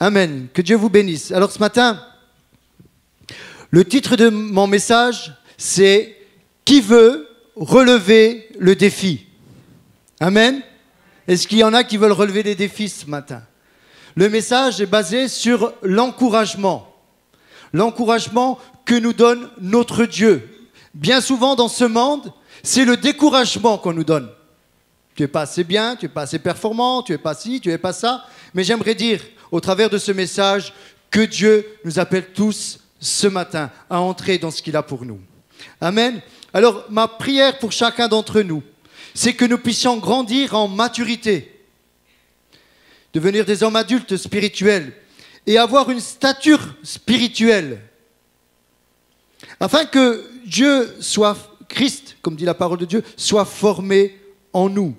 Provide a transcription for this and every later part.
Amen. Que Dieu vous bénisse. Alors ce matin, le titre de mon message, c'est « Qui veut relever le défi ?» Amen. Est-ce qu'il y en a qui veulent relever les défis ce matin? Le message est basé sur l'encouragement. L'encouragement que nous donne notre Dieu. Bien souvent dans ce monde, c'est le découragement qu'on nous donne. Tu n'es pas assez bien, tu n'es pas assez performant, tu n'es pas ci, tu n'es pas ça. Mais j'aimerais dire, au travers de ce message, que Dieu nous appelle tous ce matin à entrer dans ce qu'il a pour nous. Amen. Alors, ma prière pour chacun d'entre nous, c'est que nous puissions grandir en maturité, devenir des hommes adultes spirituels et avoir une stature spirituelle, afin que Dieu soit, Christ, comme dit la parole de Dieu, soit formé en nous.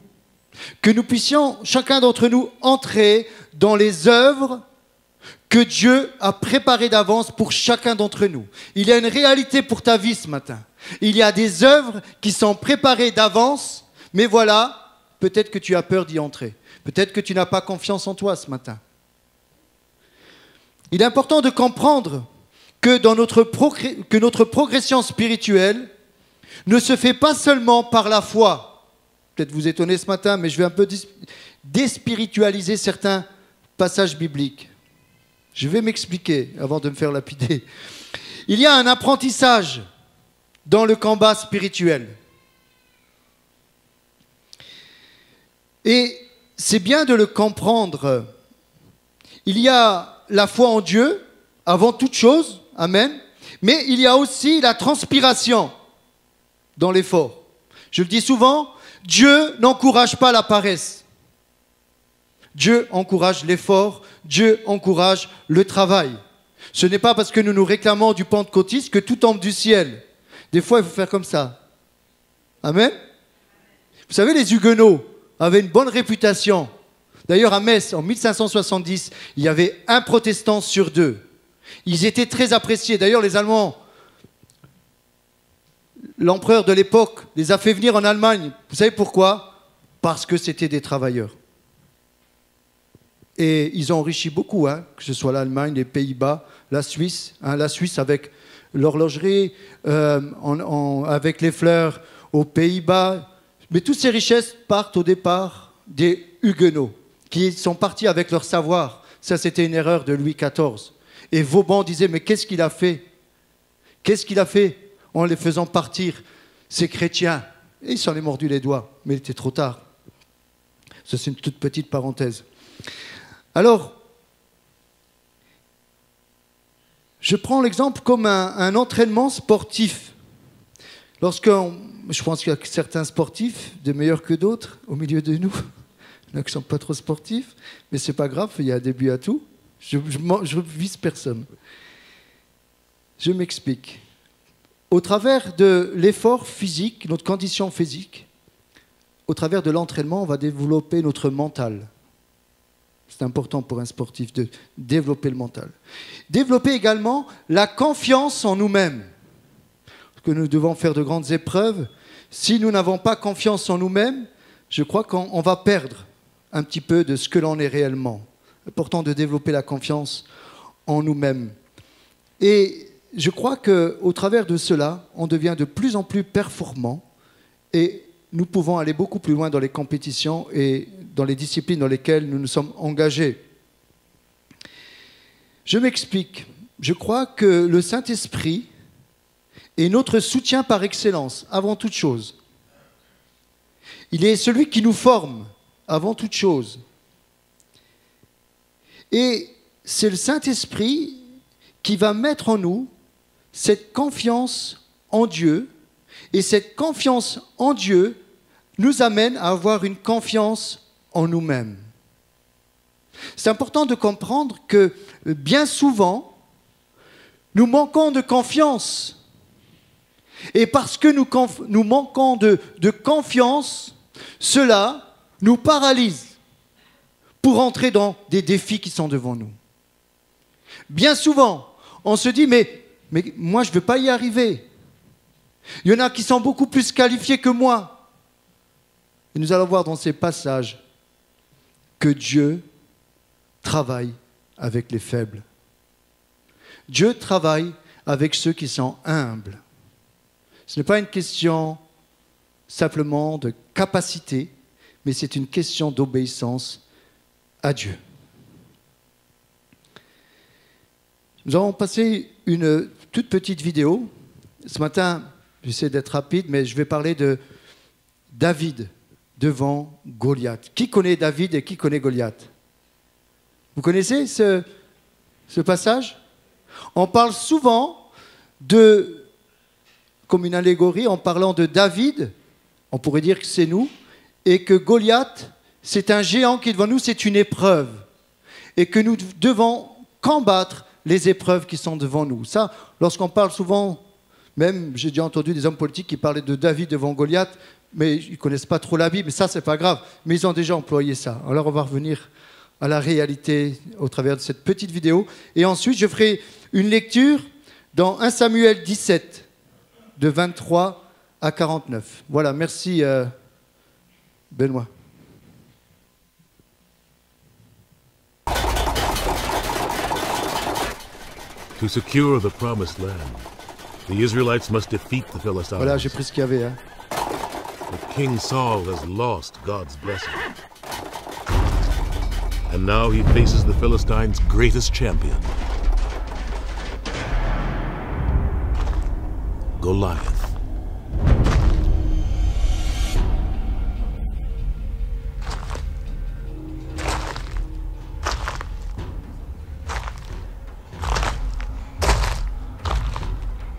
Que nous puissions, chacun d'entre nous, entrer dans les œuvres que Dieu a préparées d'avance pour chacun d'entre nous. Il y a une réalité pour ta vie ce matin. Il y a des œuvres qui sont préparées d'avance, mais voilà, peut-être que tu as peur d'y entrer. Peut-être que tu n'as pas confiance en toi ce matin. Il est important de comprendre que notre progression spirituelle ne se fait pas seulement par la foi. Peut-être vous étonnez ce matin, mais je vais un peu déspiritualiser certains passages bibliques. Je vais m'expliquer avant de me faire lapider. Il y a un apprentissage dans le combat spirituel. Et c'est bien de le comprendre. Il y a la foi en Dieu, avant toute chose, amen, mais il y a aussi la transpiration dans l'effort. Je le dis souvent, Dieu n'encourage pas la paresse. Dieu encourage l'effort, Dieu encourage le travail. Ce n'est pas parce que nous nous réclamons du pentecôtiste que tout tombe du ciel. Des fois, il faut faire comme ça. Amen. Vous savez, les Huguenots avaient une bonne réputation. D'ailleurs, à Metz, en 1570, il y avait un protestant sur deux. Ils étaient très appréciés. D'ailleurs, les Allemands, l'empereur de l'époque les a fait venir en Allemagne. Vous savez pourquoi? Parce que c'était des travailleurs. Et ils ont enrichi beaucoup, hein, que ce soit l'Allemagne, les Pays-Bas, la Suisse. La Suisse avec l'horlogerie, avec les fleurs aux Pays-Bas. Mais toutes ces richesses partent au départ des Huguenots, qui sont partis avec leur savoir. Ça, c'était une erreur de Louis XIV. Et Vauban disait, mais qu'est-ce qu'il a fait? Qu'est-ce qu'il a fait en les faisant partir, ces chrétiens? Et il s'en est mordu les doigts, mais il était trop tard. Ça, c'est une toute petite parenthèse. Alors, je prends l'exemple comme un entraînement sportif. Je pense qu'il y a certains sportifs, de meilleurs que d'autres, au milieu de nous. Il y en a qui ne sont pas trop sportifs, mais ce n'est pas grave, il y a un début à tout. Je ne vise personne. Je m'explique. Au travers de l'effort physique, notre condition physique, au travers de l'entraînement, on va développer notre mental. C'est important pour un sportif de développer le mental. Développer également la confiance en nous-mêmes. Que nous devons faire de grandes épreuves. Si nous n'avons pas confiance en nous-mêmes, je crois qu'on va perdre un petit peu de ce que l'on est réellement. C'est important de développer la confiance en nous-mêmes. Et je crois qu'au travers de cela, on devient de plus en plus performant et nous pouvons aller beaucoup plus loin dans les compétitions et dans les disciplines dans lesquelles nous nous sommes engagés. Je m'explique. Je crois que le Saint-Esprit est notre soutien par excellence, avant toute chose. Il est celui qui nous forme, avant toute chose. Et c'est le Saint-Esprit qui va mettre en nous cette confiance en Dieu. Et cette confiance en Dieu nous amène à avoir une confiance en nous-mêmes. C'est important de comprendre que bien souvent, nous manquons de confiance. Et parce que nous manquons de confiance, cela nous paralyse pour entrer dans des défis qui sont devant nous. Bien souvent, on se dit, mais moi, je ne veux pas y arriver. Il y en a qui sont beaucoup plus qualifiés que moi. Et nous allons voir dans ces passages que Dieu travaille avec les faibles. Dieu travaille avec ceux qui sont humbles. Ce n'est pas une question simplement de capacité, mais c'est une question d'obéissance à Dieu. Nous avons passé une toute petite vidéo. Ce matin, j'essaie d'être rapide, mais je vais parler de David devant Goliath. Qui connaît David et qui connaît Goliath? Vous connaissez ce passage? On parle souvent comme une allégorie, en parlant de David, on pourrait dire que c'est nous, et que Goliath, c'est un géant qui est devant nous, c'est une épreuve. Et que nous devons combattre les épreuves qui sont devant nous. Ça, lorsqu'on parle souvent, même j'ai déjà entendu des hommes politiques qui parlaient de David devant Goliath, mais ils ne connaissent pas trop la Bible, mais ça, c'est pas grave. Mais ils ont déjà employé ça. Alors, on va revenir à la réalité au travers de cette petite vidéo. Et ensuite, je ferai une lecture dans 1 Samuel 17, de 23 à 49. Voilà, merci Benoît. To secure the promised land, the Israelites must defeat the Philistines. Voilà, j'ai pris ce qu'il y avait. Hein. But King Saul has lost God's blessing. And now he faces the Philistines' greatest champion, Goliath.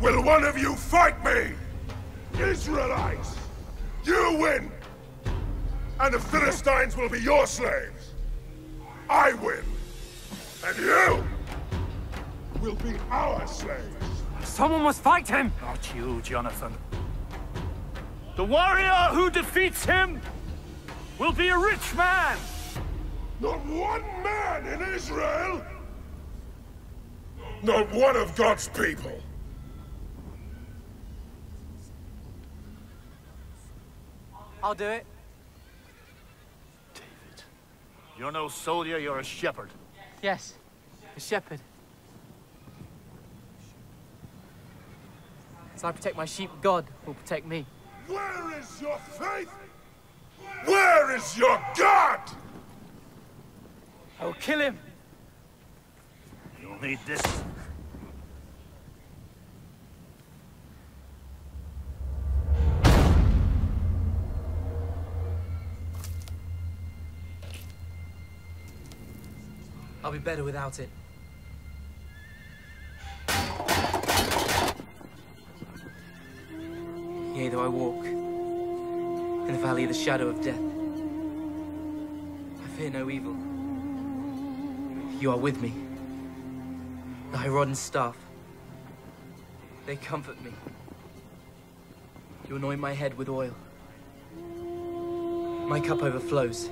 Will one of you fight me? Israelites! You win! And the Philistines will be your slaves. I win. And you will be our slaves. Someone must fight him! Not you, Jonathan. The warrior who defeats him will be a rich man! Not one man in Israel! Not one of God's people! I'll do it. David, you're no soldier, you're a shepherd. Yes, a shepherd. As I protect my sheep, God will protect me. Where is your faith? Where is your God? I will kill him. You'll need this. I'll be better without it. Yea, though I walk in the valley of the shadow of death, I fear no evil. You are with me. Thy rod and staff, they comfort me. You anoint my head with oil. My cup overflows.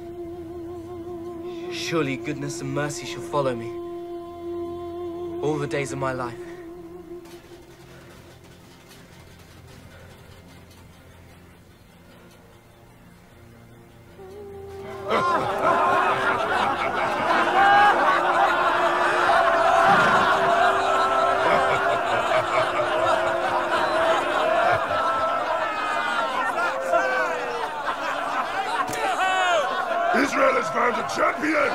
Surely goodness and mercy shall follow me all the days of my life. Israel has found a champion!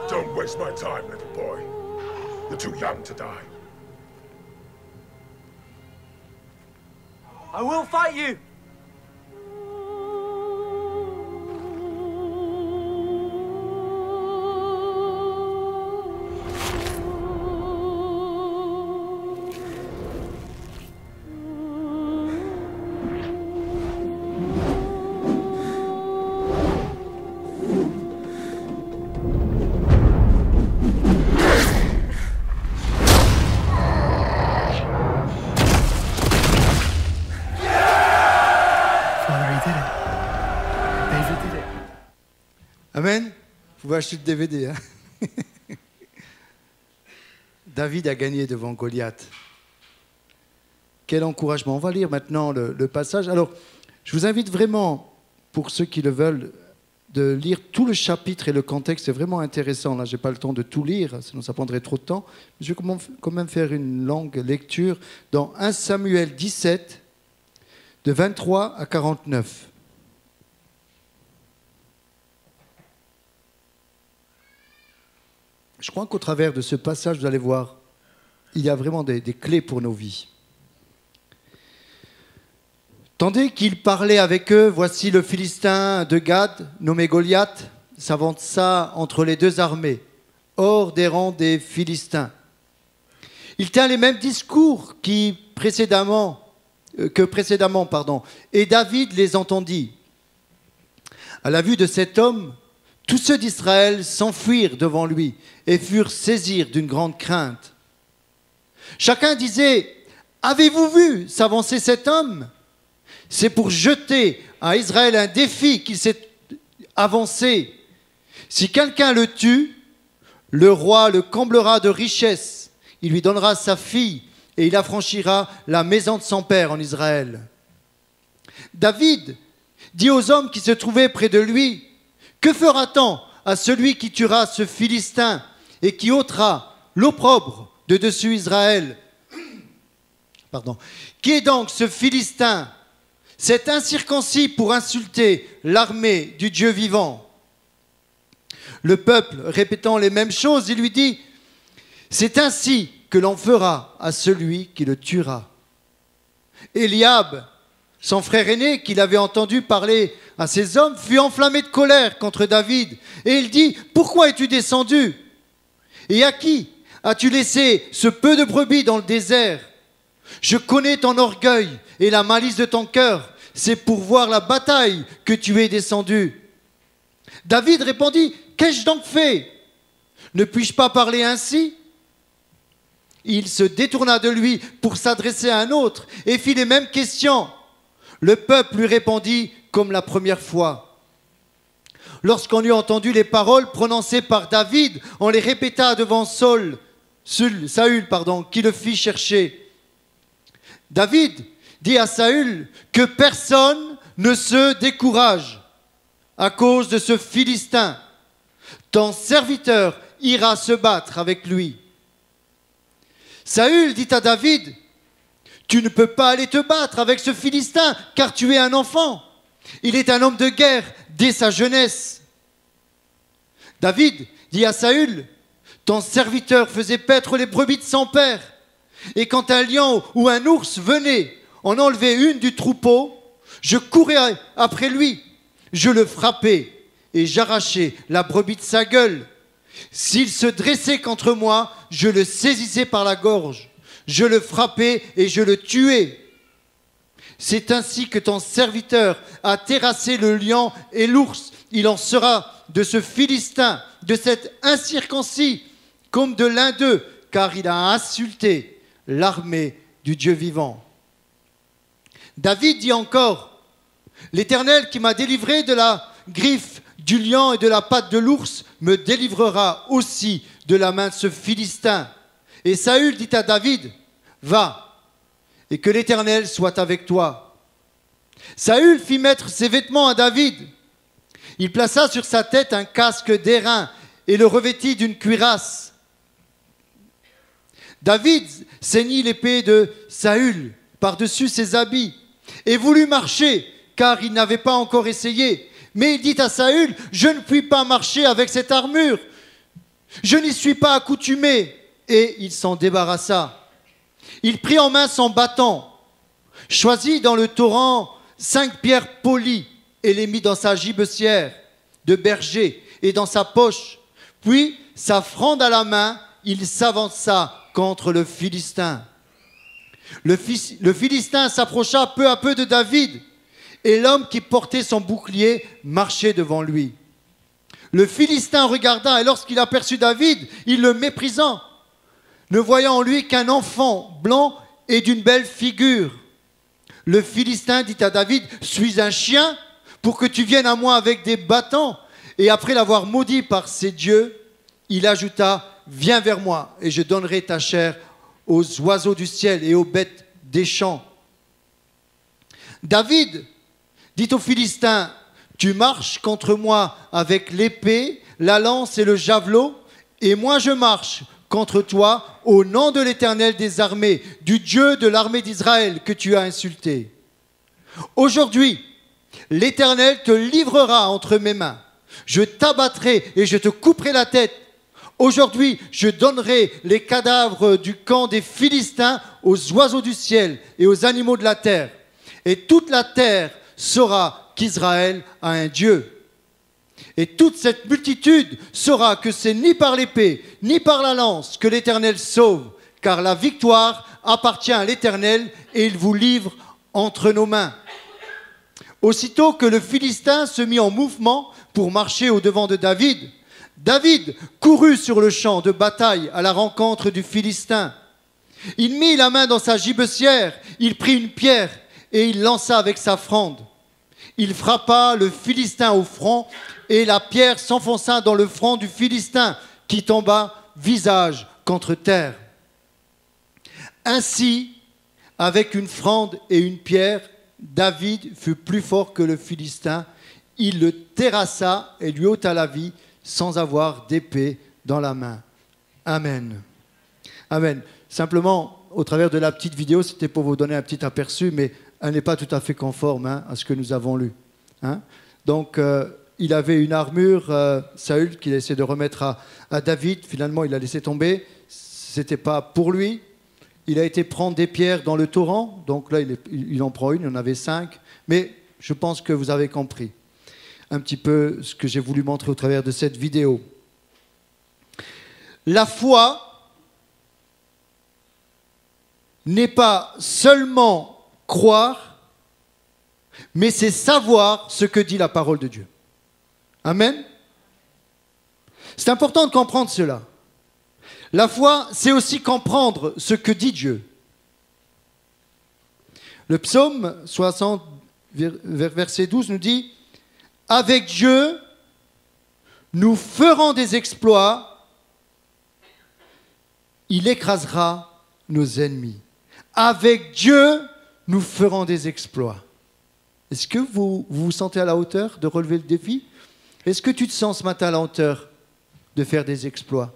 Don't waste my time, little boy. You're too young to die. I will fight you! Amen. Vous pouvez acheter le DVD. Hein. David a gagné devant Goliath. quel encouragement. On va lire maintenant le passage. Alors, je vous invite vraiment, pour ceux qui le veulent, de lire tout le chapitre et le contexte. C'est vraiment intéressant. Là, je n'ai pas le temps de tout lire, sinon ça prendrait trop de temps. Je vais quand même faire une longue lecture dans 1 Samuel 17, de 23 à 49. Je crois qu'au travers de ce passage, vous allez voir, il y a vraiment des clés pour nos vies. Tandis qu'il parlait avec eux, voici le Philistin de Gad, nommé Goliath, s'avança entre les deux armées, hors des rangs des Philistins. Il tint les mêmes discours que précédemment, et David les entendit. À la vue de cet homme, tous ceux d'Israël s'enfuirent devant lui et furent saisis d'une grande crainte. Chacun disait, « Avez-vous vu s'avancer cet homme ? C'est pour jeter à Israël un défi qu'il s'est avancé. Si quelqu'un le tue, le roi le comblera de richesses. Il lui donnera sa fille et il affranchira la maison de son père en Israël. » David dit aux hommes qui se trouvaient près de lui, « Que fera-t-on à celui qui tuera ce Philistin et qui ôtera l'opprobre de dessus Israël ? » Qui est donc ce Philistin, cet incirconcis pour insulter l'armée du Dieu vivant? Le peuple, répétant les mêmes choses, il lui dit, « C'est ainsi que l'on fera à celui qui le tuera. » Eliab, son frère aîné, qu'il avait entendu parler à ces hommes, fut enflammé de colère contre David. Et il dit, « Pourquoi es-tu descendu? Et à qui as-tu laissé ce peu de brebis dans le désert? Je connais ton orgueil et la malice de ton cœur. C'est pour voir la bataille que tu es descendu. » David répondit, « Qu'ai-je donc fait? Ne puis-je pas parler ainsi? » Il se détourna de lui pour s'adresser à un autre et fit les mêmes questions. Le peuple lui répondit comme la première fois. Lorsqu'on eut entendu les paroles prononcées par David, on les répéta devant Saül, qui le fit chercher. David dit à Saül que personne ne se décourage à cause de ce Philistin. Ton serviteur ira se battre avec lui. Saül dit à David, tu ne peux pas aller te battre avec ce Philistin, car tu es un enfant. Il est un homme de guerre dès sa jeunesse. David dit à Saül, ton serviteur faisait paître les brebis de son père. Et quand un lion ou un ours venait en enlever une du troupeau, je courais après lui, je le frappais et j'arrachais la brebis de sa gueule. S'il se dressait contre moi, je le saisissais par la gorge, je le frappais et je le tuais. C'est ainsi que ton serviteur a terrassé le lion et l'ours. Il en sera de ce Philistin, de cet incirconcis, comme de l'un d'eux, car il a insulté l'armée du Dieu vivant. David dit encore, l'Éternel qui m'a délivré de la griffe du lion et de la patte de l'ours me délivrera aussi de la main de ce Philistin. Et Saül dit à David, va, et que l'Éternel soit avec toi. Saül fit mettre ses vêtements à David. Il plaça sur sa tête un casque d'airain et le revêtit d'une cuirasse. David ceignit l'épée de Saül par-dessus ses habits et voulut marcher, car il n'avait pas encore essayé. Mais il dit à Saül, je ne puis pas marcher avec cette armure, je n'y suis pas accoutumé. Et il s'en débarrassa. Il prit en main son bâton, choisit dans le torrent 5 pierres polies et les mit dans sa gibecière de berger et dans sa poche. Puis, sa fronde à la main, il s'avança contre le Philistin. Le Philistin s'approcha peu à peu de David, et l'homme qui portait son bouclier marchait devant lui. Le Philistin regarda, et lorsqu'il aperçut David, il le méprisant, ne voyant en lui qu'un enfant blanc et d'une belle figure. Le Philistin dit à David, suis un chien pour que tu viennes à moi avec des bâtons? Et après l'avoir maudit par ses dieux, il ajouta, viens vers moi et je donnerai ta chair aux oiseaux du ciel et aux bêtes des champs. David dit aux Philistins, tu marches contre moi avec l'épée, la lance et le javelot, et moi je marche contre toi au nom de l'Éternel des armées, du Dieu de l'armée d'Israël que tu as insulté. Aujourd'hui, l'Éternel te livrera entre mes mains. Je t'abattrai et je te couperai la tête. Aujourd'hui, je donnerai les cadavres du camp des Philistins aux oiseaux du ciel et aux animaux de la terre. Et toute la terre saura qu'Israël a un Dieu. Et toute cette multitude saura que c'est ni par l'épée, ni par la lance que l'Éternel sauve, car la victoire appartient à l'Éternel et il vous livre entre nos mains. Aussitôt que le Philistin se mit en mouvement pour marcher au-devant de David, David courut sur le champ de bataille à la rencontre du Philistin. Il mit la main dans sa gibecière, il prit une pierre et il lança avec sa fronde. Il frappa le Philistin au front et la pierre s'enfonça dans le front du Philistin qui tomba visage contre terre. Ainsi, avec une fronde et une pierre, David fut plus fort que le Philistin. Il le terrassa et lui ôta la vie sans avoir d'épée dans la main. Amen. Amen. Simplement, au travers de la petite vidéo, c'était pour vous donner un petit aperçu, mais elle n'est pas tout à fait conforme à ce que nous avons lu. Donc, il avait une armure, Saül, qu'il essaie de remettre à David. Finalement, il l'a laissé tomber. Ce n'était pas pour lui. Il a été prendre des pierres dans le torrent. Donc là, il en prend une. Il en avait 5. Mais je pense que vous avez compris un petit peu ce que j'ai voulu montrer au travers de cette vidéo. La foi n'est pas seulement croire, mais c'est savoir ce que dit la parole de Dieu. Amen. C'est important de comprendre cela. La foi, c'est aussi comprendre ce que dit Dieu. Le psaume 60, verset 12 nous dit « Avec Dieu, nous ferons des exploits, il écrasera nos ennemis. Avec Dieu, nous ferons des exploits. » Est-ce que vous vous sentez à la hauteur de relever le défi? Est-ce que tu te sens ce matin à la hauteur de faire des exploits?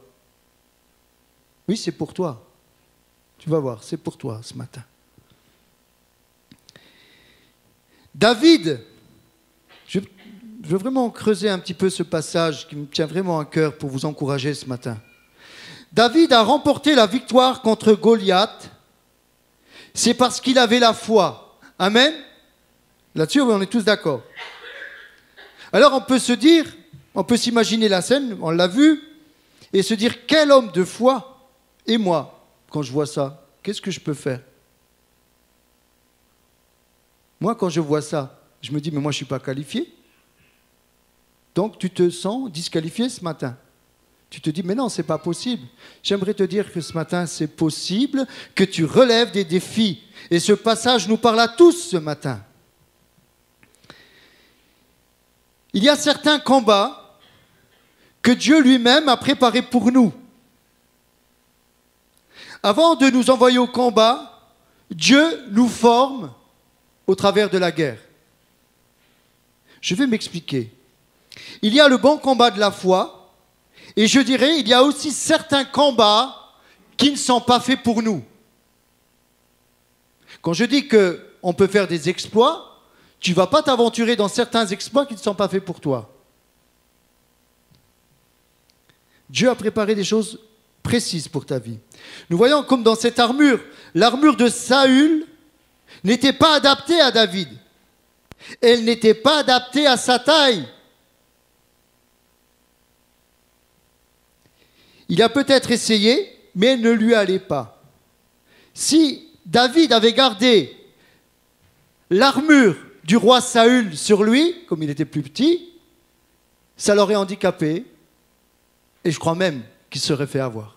Oui, c'est pour toi. Tu vas voir, c'est pour toi ce matin. David, je veux vraiment creuser un petit peu ce passage qui me tient vraiment à cœur pour vous encourager ce matin. David a remporté la victoire contre Goliath, c'est parce qu'il avait la foi. Amen. Là-dessus, on est tous d'accord. Alors on peut se dire, on peut s'imaginer la scène, on l'a vu, et se dire quel homme de foi. Et moi, quand je vois ça, qu'est-ce que je peux faire? Moi, quand je vois ça, je me dis, mais moi, je ne suis pas qualifié. Donc, tu te sens disqualifié ce matin. Tu te dis, mais non, ce n'est pas possible. J'aimerais te dire que ce matin, c'est possible que tu relèves des défis. Et ce passage nous parle à tous ce matin. Il y a certains combats que Dieu lui-même a préparés pour nous. Avant de nous envoyer au combat, Dieu nous forme au travers de la guerre. Je vais m'expliquer. Il y a le bon combat de la foi, et je dirais, il y a aussi certains combats qui ne sont pas faits pour nous. Quand je dis qu'on peut faire des exploits, tu ne vas pas t'aventurer dans certains exploits qui ne sont pas faits pour toi. Dieu a préparé des choses précises pour ta vie. Nous voyons comme dans cette armure, l'armure de Saül n'était pas adaptée à David. Elle n'était pas adaptée à sa taille. Il a peut-être essayé, mais elle ne lui allait pas. Si David avait gardé l'armure du roi Saül sur lui, comme il était plus petit, ça l'aurait handicapé, et je crois même qu'il serait fait avoir,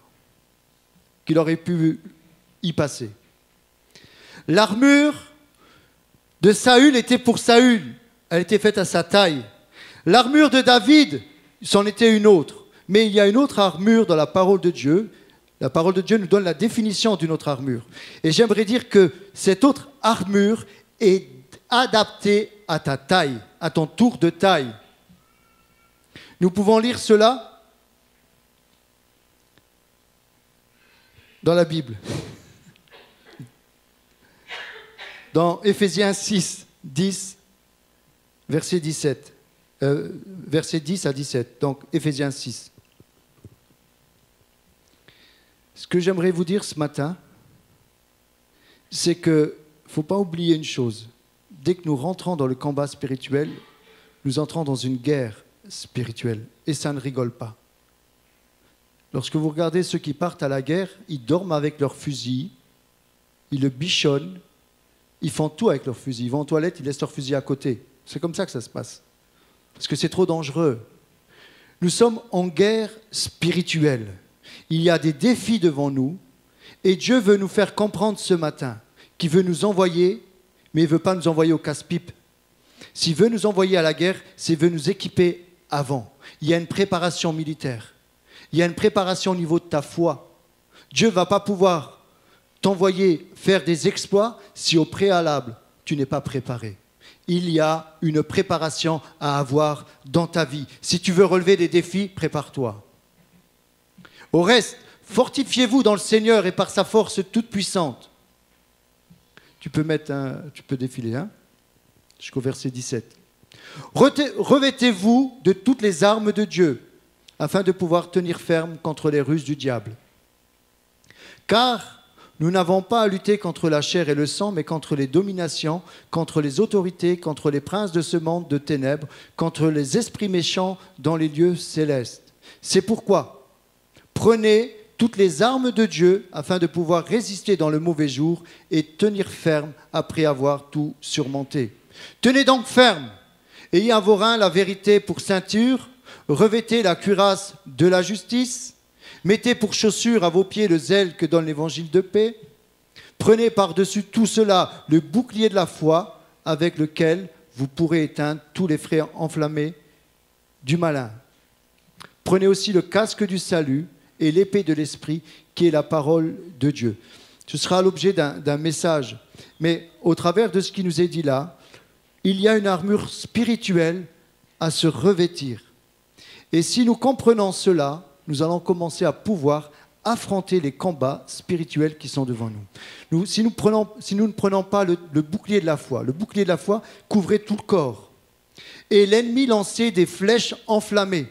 qu'il aurait pu y passer. L'armure de Saül était pour Saül, elle était faite à sa taille. L'armure de David, c'en était une autre. Mais il y a une autre armure dans la parole de Dieu, La parole de Dieu nous donne la définition d'une autre armure. Et j'aimerais dire que cette autre armure est adaptée à ta taille, à ton tour de taille. Nous pouvons lire cela dans la Bible. Dans Éphésiens 6, 10, verset 17. Verset 10 à 17. Donc, Éphésiens 6. Ce que j'aimerais vous dire ce matin, c'est qu'il ne faut pas oublier une chose. Dès que nous rentrons dans le combat spirituel, nous entrons dans une guerre spirituelle. Et ça ne rigole pas. Lorsque vous regardez ceux qui partent à la guerre, ils dorment avec leur fusil, ils le bichonnent, ils font tout avec leur fusil. Ils vont aux toilettes, ils laissent leur fusil à côté. C'est comme ça que ça se passe. Parce que c'est trop dangereux. Nous sommes en guerre spirituelle. Il y a des défis devant nous et Dieu veut nous faire comprendre ce matin qu'il veut nous envoyer, mais il ne veut pas nous envoyer au casse-pipe. S'il veut nous envoyer à la guerre, c'est qu'il veut nous équiper avant. Il y a une préparation militaire. Il y a une préparation au niveau de ta foi. Dieu ne va pas pouvoir t'envoyer faire des exploits si au préalable, tu n'es pas préparé. Il y a une préparation à avoir dans ta vie. Si tu veux relever des défis, prépare-toi. Au reste, fortifiez-vous dans le Seigneur et par sa force toute puissante. Tu peux défiler, hein, jusqu'au verset 17. Revêtez-vous de toutes les armes de Dieu, afin de pouvoir tenir ferme contre les ruses du diable. Car nous n'avons pas à lutter contre la chair et le sang, mais contre les dominations, contre les autorités, contre les princes de ce monde de ténèbres, contre les esprits méchants dans les lieux célestes. C'est pourquoi prenez toutes les armes de Dieu afin de pouvoir résister dans le mauvais jour et tenir ferme après avoir tout surmonté. Tenez donc ferme, ayez à vos reins la vérité pour ceinture, revêtez la cuirasse de la justice, mettez pour chaussure à vos pieds le zèle que donne l'évangile de paix, prenez par-dessus tout cela le bouclier de la foi avec lequel vous pourrez éteindre tous les feux enflammés du malin. Prenez aussi le casque du salut et l'épée de l'esprit qui est la parole de Dieu. Ce sera l'objet d'un message. Mais au travers de ce qui nous est dit là, il y a une armure spirituelle à se revêtir. Et si nous comprenons cela, nous allons commencer à pouvoir affronter les combats spirituels qui sont devant nous. Si nous ne prenons pas le bouclier de la foi, le bouclier de la foi couvrait tout le corps. Et l'ennemi lançait des flèches enflammées.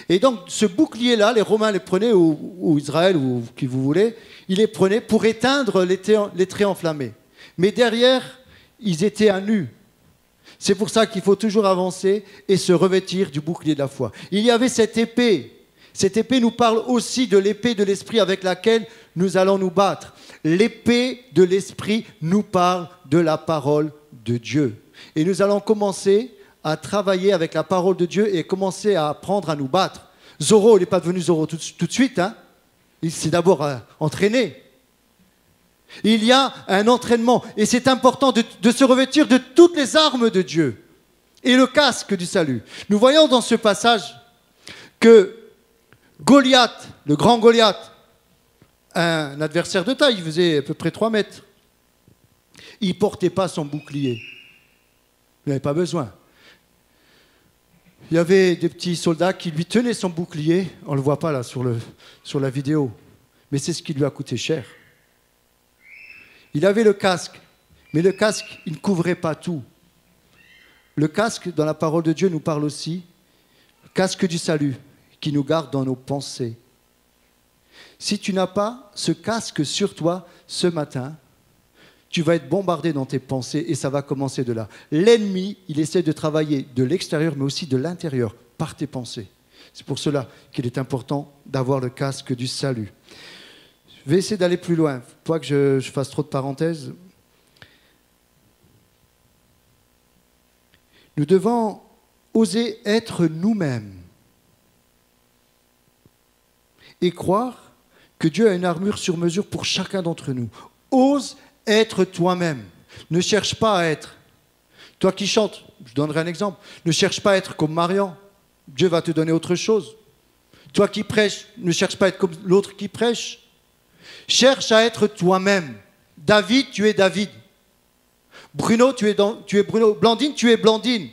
Et donc, ce bouclier-là, les Romains les prenaient, ou Israël, ou qui vous voulez, ils les prenaient pour éteindre les traits enflammés. Mais derrière, ils étaient à nu. C'est pour ça qu'il faut toujours avancer et se revêtir du bouclier de la foi. Il y avait cette épée. Cette épée nous parle aussi de l'épée de l'esprit avec laquelle nous allons nous battre. L'épée de l'esprit nous parle de la parole de Dieu. Et nous allons commencer à travailler avec la parole de Dieu et commencer à apprendre à nous battre. Zorro, il n'est pas devenu Zorro tout de suite. Hein. Il s'est d'abord entraîné. Il y a un entraînement et c'est important de se revêtir de toutes les armes de Dieu et le casque du salut. Nous voyons dans ce passage que Goliath, le grand Goliath, un adversaire de taille, il faisait à peu près 3 mètres. Il ne portait pas son bouclier. Il n'avait pas besoin. Il y avait des petits soldats qui lui tenaient son bouclier. On ne le voit pas là sur la vidéo. Mais c'est ce qui lui a coûté cher. Il avait le casque. Mais le casque, il ne couvrait pas tout. Le casque, dans la parole de Dieu, nous parle aussi. Casque du salut, qui nous garde dans nos pensées. Si tu n'as pas ce casque sur toi ce matin, tu vas être bombardé dans tes pensées et ça va commencer de là. L'ennemi, il essaie de travailler de l'extérieur, mais aussi de l'intérieur, par tes pensées. C'est pour cela qu'il est important d'avoir le casque du salut. Je vais essayer d'aller plus loin. Pas que je fasse trop de parenthèses. Nous devons oser être nous-mêmes et croire que Dieu a une armure sur mesure pour chacun d'entre nous. Ose être toi-même. Ne cherche pas à être. Toi qui chantes, je donnerai un exemple. Ne cherche pas à être comme Marian. Dieu va te donner autre chose. Toi qui prêches, ne cherche pas à être comme l'autre qui prêche. Cherche à être toi-même. David, tu es David. Bruno, tu es Bruno. Blandine, tu es Blandine.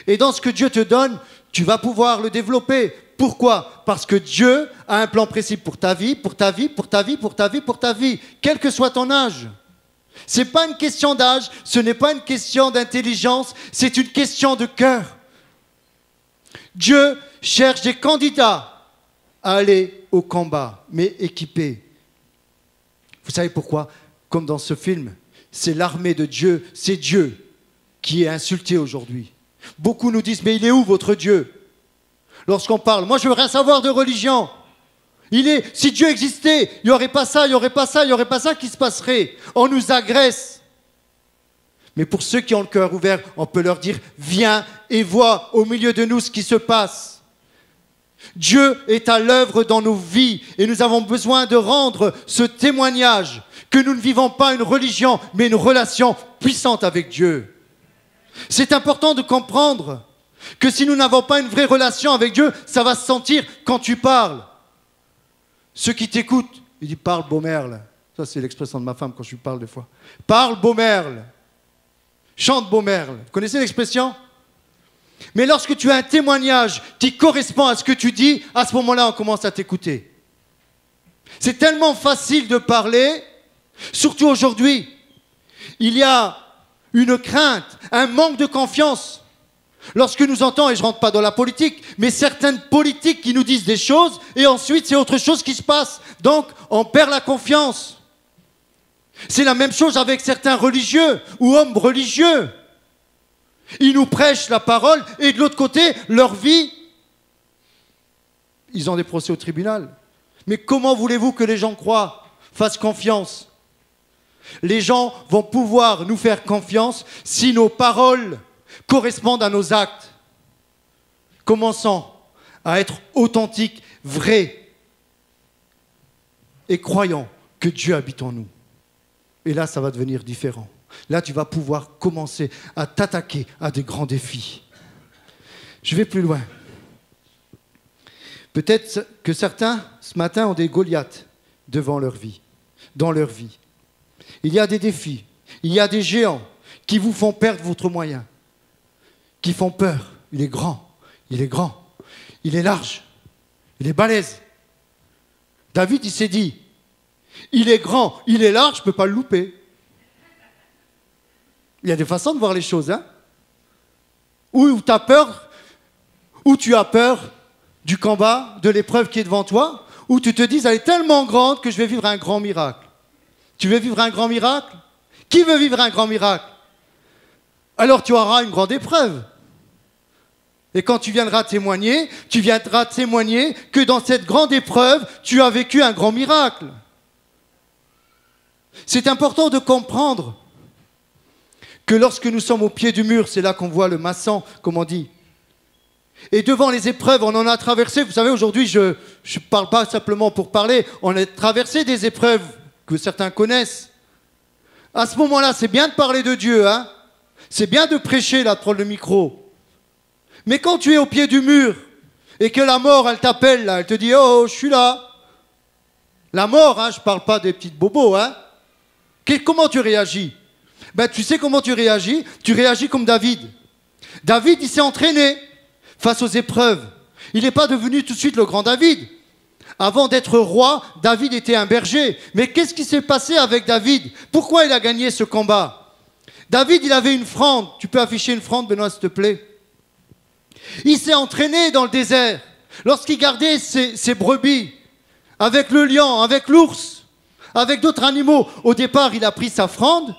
Et dans ce que Dieu te donne, tu vas pouvoir le développer. Pourquoi? Parce que Dieu a un plan précis pour ta vie, pour ta vie, pour ta vie, pour ta vie, pour ta vie, quel que soit ton âge. Ce n'est pas une question d'âge, ce n'est pas une question d'intelligence, c'est une question de cœur. Dieu cherche des candidats à aller au combat, mais équipés. Vous savez pourquoi? Comme dans ce film, c'est l'armée de Dieu, c'est Dieu qui est insulté aujourd'hui. Beaucoup nous disent, mais il est où votre Dieu? Lorsqu'on parle, moi je veux rien savoir de religion. Si Dieu existait, il n'y aurait pas ça, il n'y aurait pas ça, il n'y aurait pas ça qui se passerait. On nous agresse. Mais pour ceux qui ont le cœur ouvert, on peut leur dire, viens et vois au milieu de nous ce qui se passe. Dieu est à l'œuvre dans nos vies et nous avons besoin de rendre ce témoignage que nous ne vivons pas une religion, mais une relation puissante avec Dieu. C'est important de comprendre que si nous n'avons pas une vraie relation avec Dieu, ça va se sentir quand tu parles. Ceux qui t'écoutent, ils disent « parle beau merle ». Ça, c'est l'expression de ma femme quand je lui parle des fois. « Parle beau merle ». Chante beau merle. Vous connaissez l'expression? Mais lorsque tu as un témoignage qui correspond à ce que tu dis, à ce moment-là, on commence à t'écouter. C'est tellement facile de parler, surtout aujourd'hui. Il y a une crainte, un manque de confiance. Lorsque nous entendons, et je ne rentre pas dans la politique, mais certaines politiques qui nous disent des choses, et ensuite c'est autre chose qui se passe. Donc, on perd la confiance. C'est la même chose avec certains religieux ou hommes religieux. Ils nous prêchent la parole, et de l'autre côté, leur vie, ils ont des procès au tribunal. Mais comment voulez-vous que les gens croient, fassent confiance? Les gens vont pouvoir nous faire confiance si nos paroles correspondent à nos actes. Commençons à être authentiques, vrais, et croyons que Dieu habite en nous. Et là, ça va devenir différent. Là, tu vas pouvoir commencer à t'attaquer à des grands défis. Je vais plus loin. Peut-être que certains, ce matin, ont des Goliaths devant leur vie, dans leur vie. Il y a des défis, il y a des géants qui vous font perdre votre moyen, qui font peur. Il est grand, il est grand, il est large, il est balèze. David, il s'est dit, il est grand, il est large, je ne peux pas le louper. Il y a des façons de voir les choses, hein. Ou tu as peur, ou tu as peur du combat, de l'épreuve qui est devant toi, ou tu te dis, elle est tellement grande que je vais vivre un grand miracle. Tu veux vivre un grand miracle? Qui veut vivre un grand miracle? Alors tu auras une grande épreuve. Et quand tu viendras témoigner que dans cette grande épreuve, tu as vécu un grand miracle. C'est important de comprendre que lorsque nous sommes au pied du mur, c'est là qu'on voit le maçon, comme on dit. Et devant les épreuves, on en a traversé. Vous savez, aujourd'hui, je ne parle pas simplement pour parler. On a traversé des épreuves que certains connaissent. À ce moment-là, c'est bien de parler de Dieu, hein. C'est bien de prêcher, là, de prendre le micro. Mais quand tu es au pied du mur et que la mort, elle t'appelle, là, elle te dit « Oh, je suis là ». La mort, hein, je ne parle pas des petites bobos, hein. Comment tu réagis? Ben, tu sais comment tu réagis? Tu réagis comme David. David, il s'est entraîné face aux épreuves. Il n'est pas devenu tout de suite le grand David. Avant d'être roi, David était un berger. Mais qu'est-ce qui s'est passé avec David? Pourquoi il a gagné ce combat? David, il avait une fronde. Tu peux afficher une fronde, Benoît, s'il te plaît? Il s'est entraîné dans le désert. Lorsqu'il gardait ses brebis, avec le lion, avec l'ours, avec d'autres animaux. Au départ, il a pris sa fronde.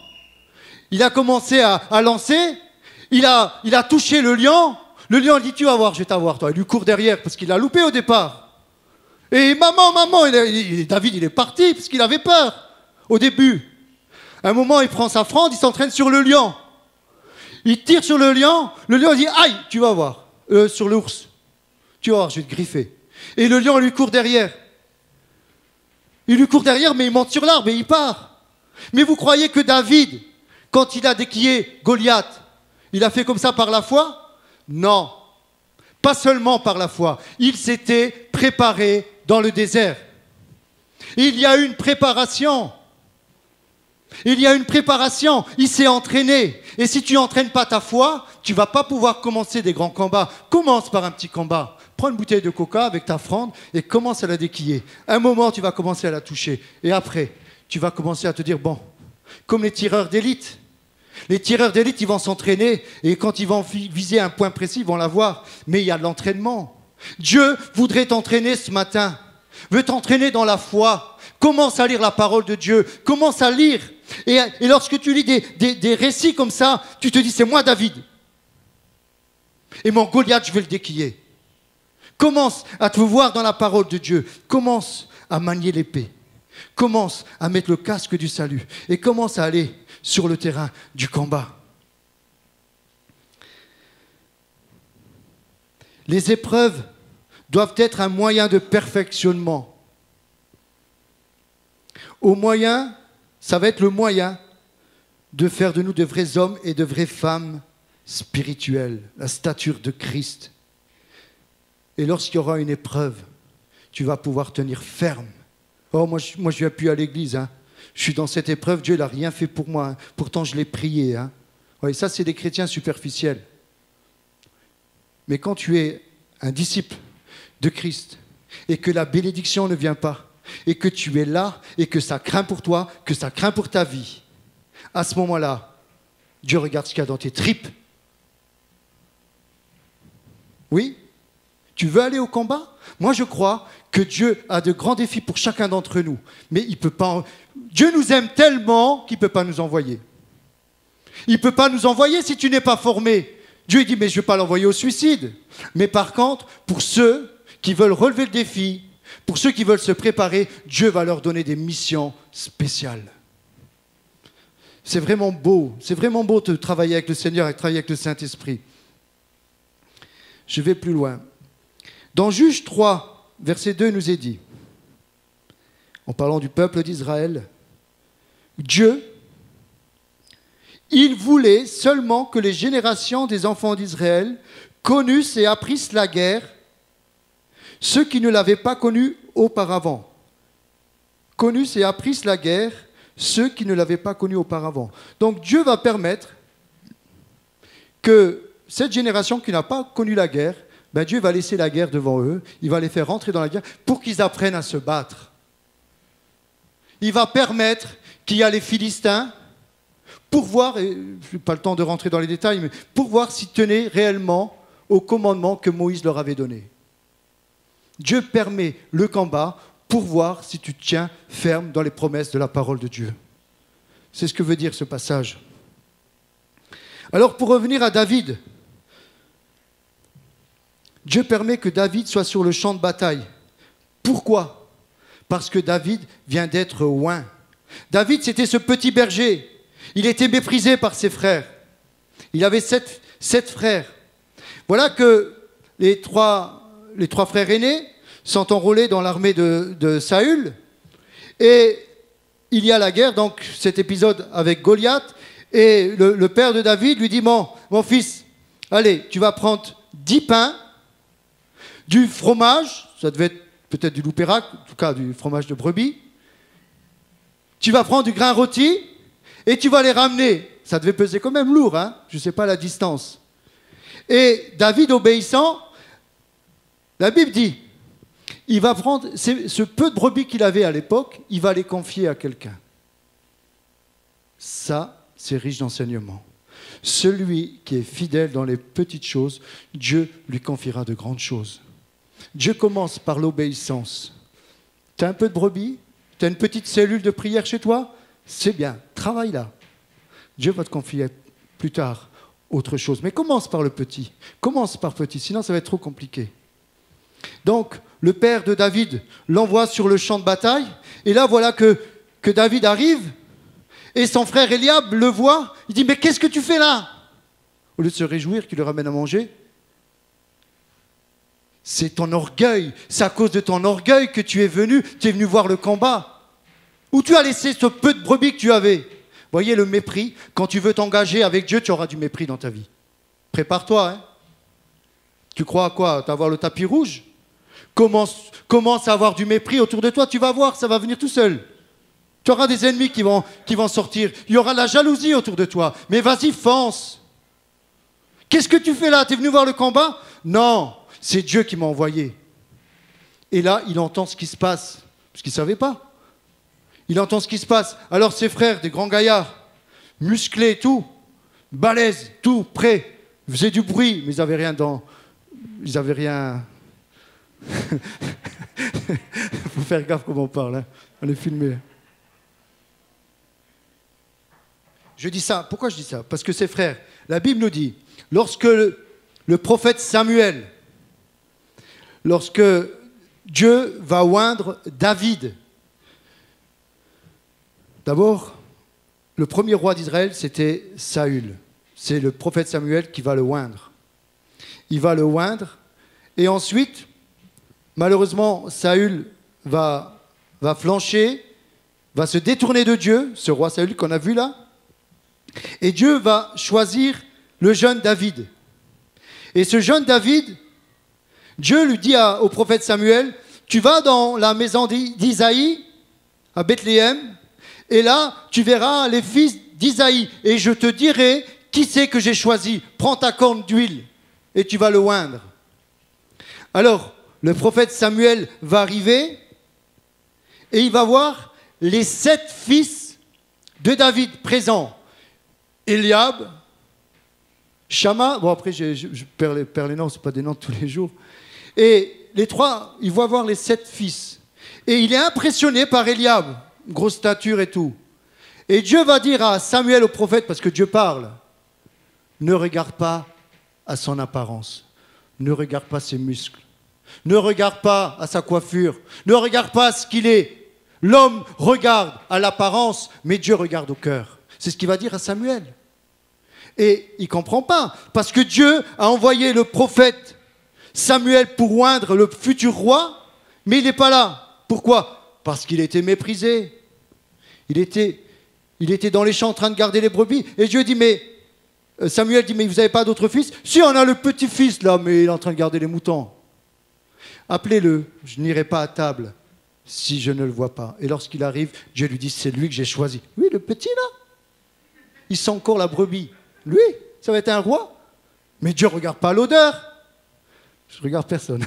Il a commencé à lancer. Il a touché le lion. Le lion dit, tu vas voir, je vais t'avoir, toi. Il lui court derrière parce qu'il a loupé au départ. Et maman, David, il est parti parce qu'il avait peur au début. À un moment, il prend sa fronde, il s'entraîne sur le lion. Il tire sur le lion dit, aïe, tu vas voir. Sur l'ours. Tu vas voir, je vais te griffer. Et le lion lui court derrière. Il lui court derrière, mais il monte sur l'arbre et il part. Mais vous croyez que David, quand il a déquillé Goliath, il a fait comme ça par la foi? Non. Pas seulement par la foi. Il s'était préparé dans le désert. Il y a une préparation. Il y a une préparation. Il s'est entraîné. Et si tu n'entraînes pas ta foi, tu ne vas pas pouvoir commencer des grands combats. Commence par un petit combat. Prends une bouteille de coca avec ta fronde et commence à la déquiller. Un moment, tu vas commencer à la toucher. Et après, tu vas commencer à te dire, bon, comme les tireurs d'élite. Les tireurs d'élite, ils vont s'entraîner et quand ils vont viser un point précis, ils vont l'avoir. Mais il y a de l'entraînement. Dieu voudrait t'entraîner ce matin. Veut t'entraîner dans la foi. Commence à lire la parole de Dieu. Commence à lire. Et lorsque tu lis des récits comme ça, tu te dis, c'est moi David. Et mon Goliath, je vais le déquiller. Commence à te voir dans la parole de Dieu. Commence à manier l'épée. Commence à mettre le casque du salut. Et commence à aller sur le terrain du combat. Les épreuves doivent être un moyen de perfectionnement. Ça va être le moyen de faire de nous de vrais hommes et de vraies femmes spirituelles, la stature de Christ. Et lorsqu'il y aura une épreuve, tu vas pouvoir tenir ferme. Oh, moi je ne viens plus à l'église. Hein. Je suis dans cette épreuve, Dieu n'a rien fait pour moi. Hein. Pourtant, je l'ai prié. Hein. Ouais, ça, c'est des chrétiens superficiels. Mais quand tu es un disciple de Christ et que la bénédiction ne vient pas, et que tu es là, et que ça craint pour toi, que ça craint pour ta vie, à ce moment-là, Dieu regarde ce qu'il y a dans tes tripes. Oui? Tu veux aller au combat? Moi, je crois que Dieu a de grands défis pour chacun d'entre nous. Mais il peut pas. Dieu nous aime tellement qu'il ne peut pas nous envoyer. Il ne peut pas nous envoyer si tu n'es pas formé. Dieu dit, mais je ne vais pas l'envoyer au suicide. Mais par contre, pour ceux qui veulent relever le défi, pour ceux qui veulent se préparer, Dieu va leur donner des missions spéciales. C'est vraiment beau de travailler avec le Seigneur et de travailler avec le Saint-Esprit. Je vais plus loin. Dans Juges 3, verset 2, il nous est dit, en parlant du peuple d'Israël, Dieu, il voulait seulement que les générations des enfants d'Israël connussent et apprissent la guerre, ceux qui ne l'avaient pas connue auparavant. Connussent et apprissent la guerre, ceux qui ne l'avaient pas connue auparavant. Donc Dieu va permettre que cette génération qui n'a pas connu la guerre, ben Dieu va laisser la guerre devant eux, il va les faire rentrer dans la guerre pour qu'ils apprennent à se battre. Il va permettre qu'il y a les Philistins pour voir, et je n'ai pas le temps de rentrer dans les détails, mais pour voir s'ils tenaient réellement au commandement que Moïse leur avait donné. Dieu permet le combat pour voir si tu tiens ferme dans les promesses de la parole de Dieu. C'est ce que veut dire ce passage. Alors pour revenir à David, Dieu permet que David soit sur le champ de bataille. Pourquoi? Parce que David vient d'être oint. David, c'était ce petit berger. Il était méprisé par ses frères. Il avait sept frères. Voilà que les trois frères aînés sont enrôlés dans l'armée de Saül. Et il y a la guerre, donc cet épisode avec Goliath. Et le père de David lui dit, mon fils, allez, tu vas prendre 10 pains, du fromage, ça devait être peut-être du loup-pérac, en tout cas du fromage de brebis. Tu vas prendre du grain rôti et tu vas les ramener. Ça devait peser quand même lourd, hein, je ne sais pas la distance. Et David obéissant, la Bible dit, il va prendre ce peu de brebis qu'il avait à l'époque, il va les confier à quelqu'un. Ça, c'est riche d'enseignement. Celui qui est fidèle dans les petites choses, Dieu lui confiera de grandes choses. Dieu commence par l'obéissance. Tu as un peu de brebis? Tu as une petite cellule de prière chez toi? C'est bien, travaille là. Dieu va te confier plus tard autre chose. Mais commence par le petit. Commence par petit, sinon ça va être trop compliqué. Donc, le père de David l'envoie sur le champ de bataille. Et là, voilà que David arrive. Et son frère Eliab le voit. Il dit, mais qu'est-ce que tu fais là? Au lieu de se réjouir qu'il le ramène à manger. C'est ton orgueil. C'est à cause de ton orgueil que tu es venu voir le combat. Où tu as laissé ce peu de brebis que tu avais. Voyez le mépris. Quand tu veux t'engager avec Dieu, tu auras du mépris dans ta vie. Prépare-toi. Hein. Tu crois à quoi? T'avoir le tapis rouge? commence à avoir du mépris autour de toi, tu vas voir, ça va venir tout seul. Tu auras des ennemis qui vont sortir. Il y aura la jalousie autour de toi. Mais vas-y, fonce. Qu'est-ce que tu fais là? Tu es venu voir le combat? Non, c'est Dieu qui m'a envoyé. Et là, il entend ce qui se passe. Parce qu'il ne savait pas. Il entend ce qui se passe. Alors ses frères, des grands gaillards, musclés, tout, balèzes, tout, prêts, faisaient du bruit, mais ils n'avaient rien dans... Ils n'avaient rien... Il faut faire gaffe comment on parle. Hein. On est filmé. Je dis ça. Pourquoi je dis ça? Parce que ses frères, la Bible nous dit, lorsque le prophète Samuel, lorsque Dieu va oindre David, d'abord, le premier roi d'Israël, c'était Saül. C'est le prophète Samuel qui va le oindre. Il va le oindre. Et ensuite, malheureusement, Saül va flancher, va se détourner de Dieu, ce roi Saül qu'on a vu là. Et Dieu va choisir le jeune David. Et ce jeune David, Dieu lui dit au prophète Samuel, tu vas dans la maison d'Isaïe, à Bethléem, et là, tu verras les fils d'Isaïe, et je te dirai qui c'est que j'ai choisi. Prends ta corne d'huile, et tu vas le oindre. Alors, le prophète Samuel va arriver, et il va voir les 7 fils de David présents. Eliab, Shama, bon après je perds les noms, ce n'est pas des noms de tous les jours. Et les 3, il va voir les 7 fils. Et il est impressionné par Eliab, grosse stature et tout. Et Dieu va dire à Samuel, au prophète, parce que Dieu parle, ne regarde pas à son apparence, ne regarde pas ses muscles, ne regarde pas à sa coiffure, ne regarde pas à ce qu'il est. L'homme regarde à l'apparence, mais Dieu regarde au cœur. C'est ce qu'il va dire à Samuel. Et il ne comprend pas, parce que Dieu a envoyé le prophète Samuel pour oindre le futur roi, mais il n'est pas là. Pourquoi? Parce qu'il était méprisé. Il était dans les champs en train de garder les brebis. Et Dieu dit, mais Samuel dit, mais vous n'avez pas d'autre fils? Si, on a le petit-fils là, mais il est en train de garder les moutons. Appelez-le, je n'irai pas à table si je ne le vois pas. Et lorsqu'il arrive, Dieu lui dit, c'est lui que j'ai choisi. Oui, le petit là. Il sent encore la brebis. Lui, ça va être un roi. Mais Dieu ne regarde pas l'odeur. Je ne regarde personne.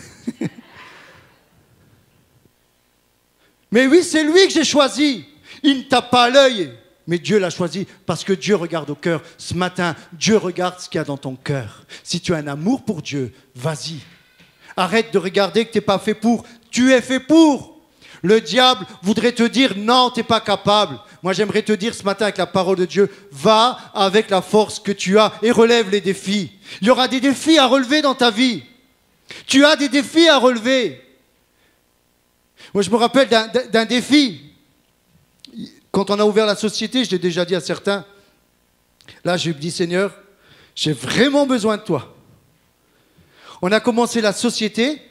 Mais oui, c'est lui que j'ai choisi. Il ne tape pas à l'œil. Mais Dieu l'a choisi parce que Dieu regarde au cœur. Ce matin, Dieu regarde ce qu'il y a dans ton cœur. Si tu as un amour pour Dieu, vas-y. Arrête de regarder que tu n'es pas fait pour. Tu es fait pour. Le diable voudrait te dire non, tu n'es pas capable. Moi, j'aimerais te dire ce matin avec la parole de Dieu, va avec la force que tu as et relève les défis. Il y aura des défis à relever dans ta vie. Tu as des défis à relever. Moi, je me rappelle d'un défi. Quand on a ouvert la société, je l'ai déjà dit à certains, là, je me dis, Seigneur, j'ai vraiment besoin de toi. On a commencé la société.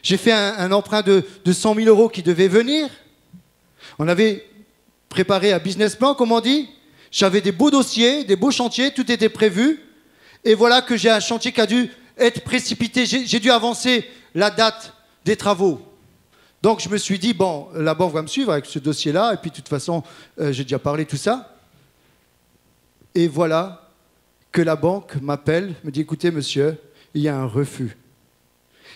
J'ai fait un emprunt de 100 000 € qui devait venir. On avait préparé un business plan, comme on dit. J'avais des beaux dossiers, des beaux chantiers, tout était prévu. Et voilà que j'ai un chantier qui a dû être précipité. J'ai dû avancer la date des travaux. Donc je me suis dit, bon, la banque va me suivre avec ce dossier-là. Et puis de toute façon, j'ai déjà parlé tout ça. Et voilà que la banque m'appelle, me dit, écoutez monsieur, il y a un refus.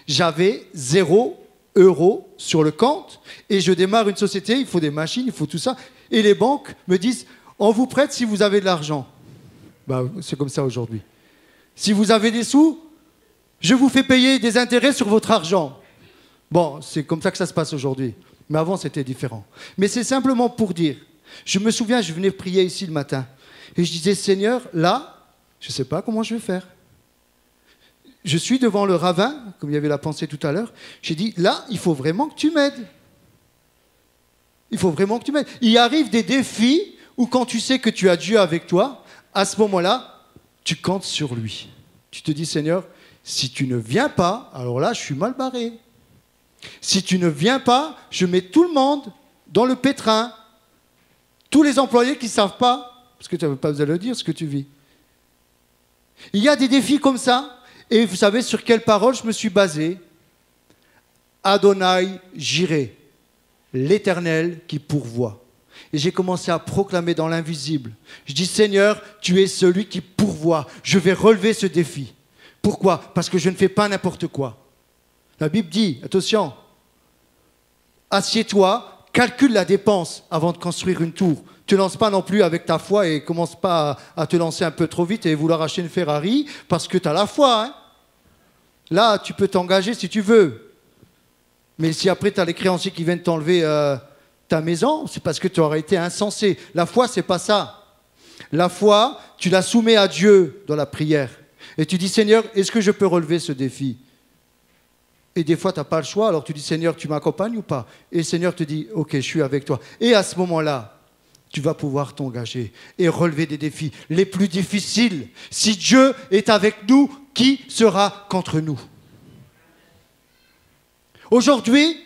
J'avais 0 € sur le compte et je démarre une société, il faut des machines, il faut tout ça. Et les banques me disent, on vous prête si vous avez de l'argent. Ben, c'est comme ça aujourd'hui. Si vous avez des sous, je vous fais payer des intérêts sur votre argent. Bon, c'est comme ça que ça se passe aujourd'hui. Mais avant, c'était différent. Mais c'est simplement pour dire, je me souviens, je venais prier ici le matin et je disais, Seigneur, là, je ne sais pas comment je vais faire. Je suis devant le ravin, comme il y avait la pensée tout à l'heure. J'ai dit, là, il faut vraiment que tu m'aides. Il faut vraiment que tu m'aides. Il arrive des défis où quand tu sais que tu as Dieu avec toi, à ce moment-là, tu comptes sur lui. Tu te dis, Seigneur, si tu ne viens pas, alors là, je suis mal barré. Si tu ne viens pas, je mets tout le monde dans le pétrin. Tous les employés qui ne savent pas, parce que tu n'avais pas besoin de le dire, ce que tu vis. Il y a des défis comme ça. Et vous savez sur quelle parole je me suis basé? Adonai Jireh, l'Éternel qui pourvoit. Et j'ai commencé à proclamer dans l'invisible. Je dis, Seigneur, tu es celui qui pourvoit. Je vais relever ce défi. Pourquoi? Parce que je ne fais pas n'importe quoi. La Bible dit, attention, assieds-toi, calcule la dépense avant de construire une tour. Tu ne lances pas non plus avec ta foi et commence pas à te lancer un peu trop vite et vouloir acheter une Ferrari parce que tu as la foi. Hein. Là, tu peux t'engager si tu veux. Mais si après tu as les créanciers qui viennent t'enlever ta maison, c'est parce que tu aurais été insensé. La foi, c'est pas ça. La foi, tu la soumets à Dieu dans la prière. Et tu dis, Seigneur, est-ce que je peux relever ce défi? Et des fois, tu n'as pas le choix. Alors tu dis, Seigneur, tu m'accompagnes ou pas? Et le Seigneur te dit, ok, je suis avec toi. Et à ce moment-là, tu vas pouvoir t'engager et relever des défis les plus difficiles. Si Dieu est avec nous, qui sera contre nous? Aujourd'hui,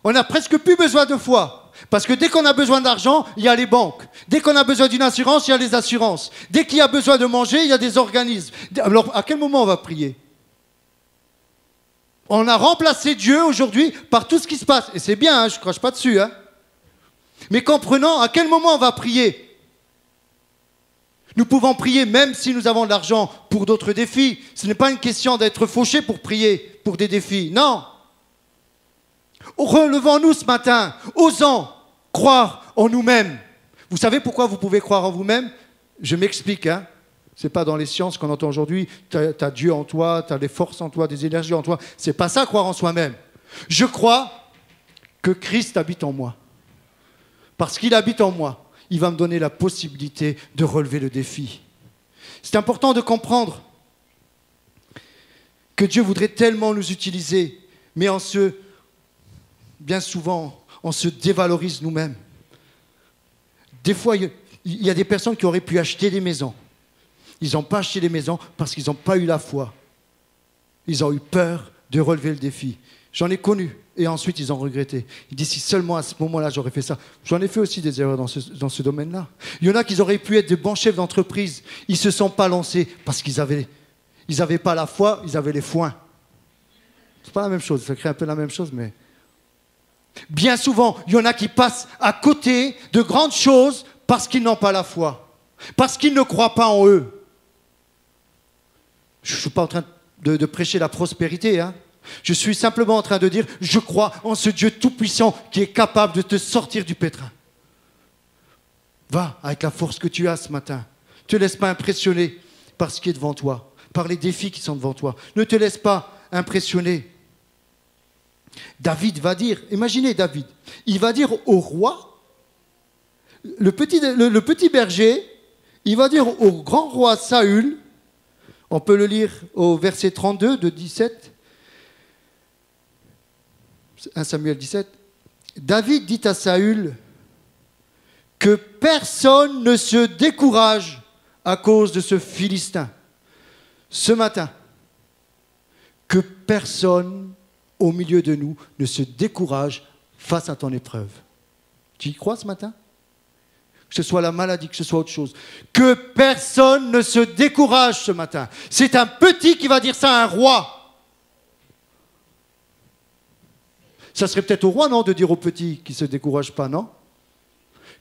on n'a presque plus besoin de foi. Parce que dès qu'on a besoin d'argent, il y a les banques. Dès qu'on a besoin d'une assurance, il y a les assurances. Dès qu'il y a besoin de manger, il y a des organismes. Alors, à quel moment on va prier? On a remplacé Dieu aujourd'hui par tout ce qui se passe. Et c'est bien, hein, je ne crache pas dessus. Hein. Mais comprenons à quel moment on va prier. Nous pouvons prier même si nous avons de l'argent pour d'autres défis. Ce n'est pas une question d'être fauché pour prier pour des défis. Non. Relevons-nous ce matin, osons croire en nous-mêmes. Vous savez pourquoi vous pouvez croire en vous-même? Je m'explique. Hein. Ce n'est pas dans les sciences qu'on entend aujourd'hui. Tu as Dieu en toi, tu as des forces en toi, des énergies en toi. Ce n'est pas ça, croire en soi-même. Je crois que Christ habite en moi. Parce qu'il habite en moi, il va me donner la possibilité de relever le défi. C'est important de comprendre que Dieu voudrait tellement nous utiliser, mais bien souvent, on se dévalorise nous-mêmes. Des fois, il y a des personnes qui auraient pu acheter des maisons. Ils n'ont pas acheté des maisons parce qu'ils n'ont pas eu la foi. Ils ont eu peur de relever le défi. J'en ai connu. Et ensuite, ils ont regretté. Ils disent, si seulement à ce moment-là, j'aurais fait ça. J'en ai fait aussi des erreurs dans ce domaine-là. Il y en a qui auraient pu être de bons chefs d'entreprise. Ils ne se sont pas lancés parce qu'ils n'avaient pas la foi, ils avaient les foins. Ce n'est pas la même chose. Ça crée un peu la même chose, mais... Bien souvent, il y en a qui passent à côté de grandes choses parce qu'ils n'ont pas la foi. Parce qu'ils ne croient pas en eux. Je ne suis pas en train de prêcher la prospérité, hein. Je suis simplement en train de dire, je crois en ce Dieu tout-puissant qui est capable de te sortir du pétrin. Va avec la force que tu as ce matin. Ne te laisse pas impressionner par ce qui est devant toi, par les défis qui sont devant toi. Ne te laisse pas impressionner. David va dire, imaginez David, il va dire au roi, le petit berger, il va dire au grand roi Saül, on peut le lire au verset 32 de 17, 1 Samuel 17, David dit à Saül que personne ne se décourage à cause de ce Philistin. Ce matin, que personne au milieu de nous ne se décourage face à ton épreuve. Tu y crois ce matin? Que ce soit la maladie, que ce soit autre chose. Que personne ne se décourage ce matin. C'est un petit qui va dire ça à un roi. Ça serait peut-être au roi, non, de dire au petit qui ne se décourage pas, non?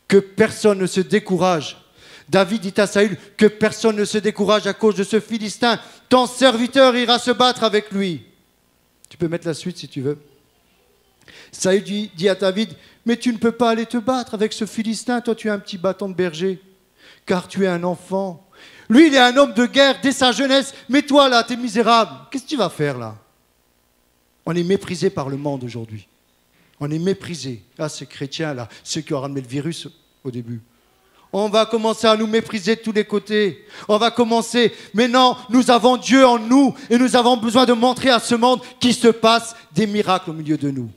Que personne ne se décourage. David dit à Saül que personne ne se décourage à cause de ce Philistin. Ton serviteur ira se battre avec lui. Tu peux mettre la suite si tu veux. Saül dit à David, mais tu ne peux pas aller te battre avec ce Philistin. Toi, tu as un petit bâton de berger, car tu es un enfant. Lui, il est un homme de guerre dès sa jeunesse. Mais toi, là, tu es misérable. Qu'est-ce que tu vas faire, là? On est méprisé par le monde aujourd'hui. On est méprisé. Ah, ces chrétiens-là, ceux qui ont ramené le virus au début. On va commencer à nous mépriser de tous les côtés. On va commencer. Mais non, nous avons Dieu en nous et nous avons besoin de montrer à ce monde qu'il se passe des miracles au milieu de nous.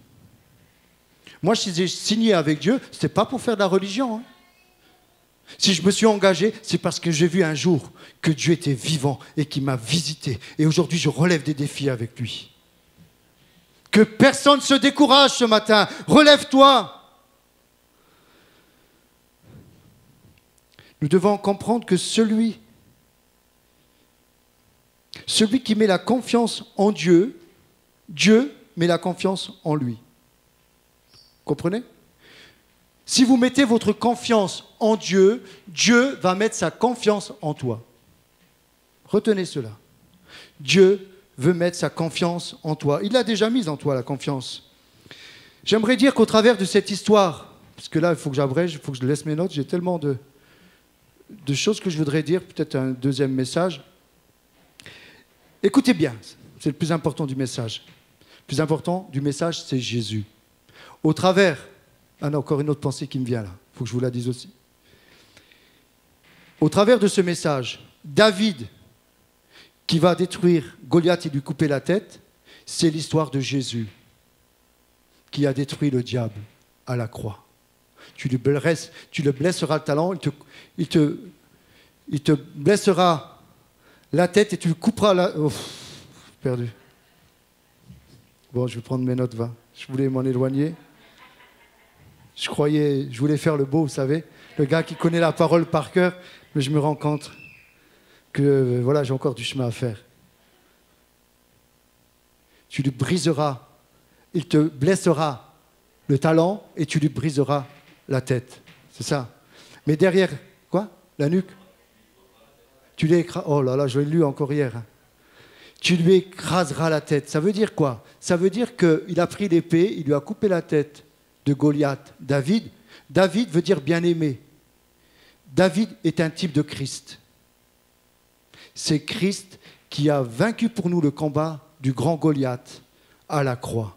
Moi, si j'ai signé avec Dieu, ce n'était pas pour faire de la religion. Hein. Si je me suis engagé, c'est parce que j'ai vu un jour que Dieu était vivant et qu'il m'a visité. Et aujourd'hui, je relève des défis avec lui. Que personne ne se décourage ce matin. Relève-toi. Nous devons comprendre que celui qui met la confiance en Dieu, Dieu met la confiance en lui. Comprenez? Si vous mettez votre confiance en Dieu, Dieu va mettre sa confiance en toi. Retenez cela. Dieu veut mettre sa confiance en toi. Il l'a déjà mise en toi, la confiance. J'aimerais dire qu'au travers de cette histoire, parce que là, il faut que j'abrège, il faut que je laisse mes notes, j'ai tellement de choses que je voudrais dire, peut-être un deuxième message. Écoutez bien, c'est le plus important du message. Le plus important du message, c'est Jésus. Au travers... Ah non, encore une autre pensée qui me vient là, il faut que je vous la dise aussi. Au travers de ce message, David, qui va détruire Goliath et lui couper la tête, c'est l'histoire de Jésus, qui a détruit le diable à la croix. Tu le blesseras le talon, il te blessera la tête et tu le couperas la... Oh, perdu. Bon, je vais prendre mes notes, va. Je voulais m'en éloigner. Je voulais faire le beau, vous savez, le gars qui connaît la parole par cœur, mais je me rends compte que voilà, j'ai encore du chemin à faire. Tu lui briseras, il te blessera le talon et tu lui briseras la tête. C'est ça. Mais derrière, quoi? La nuque? Tu lui écrases. Oh là là, je l'ai lu encore hier. Tu lui écraseras la tête. Ça veut dire quoi? Ça veut dire qu'il a pris l'épée, il lui a coupé la tête de Goliath. David veut dire bien-aimé. David est un type de Christ. C'est Christ qui a vaincu pour nous le combat du grand Goliath à la croix.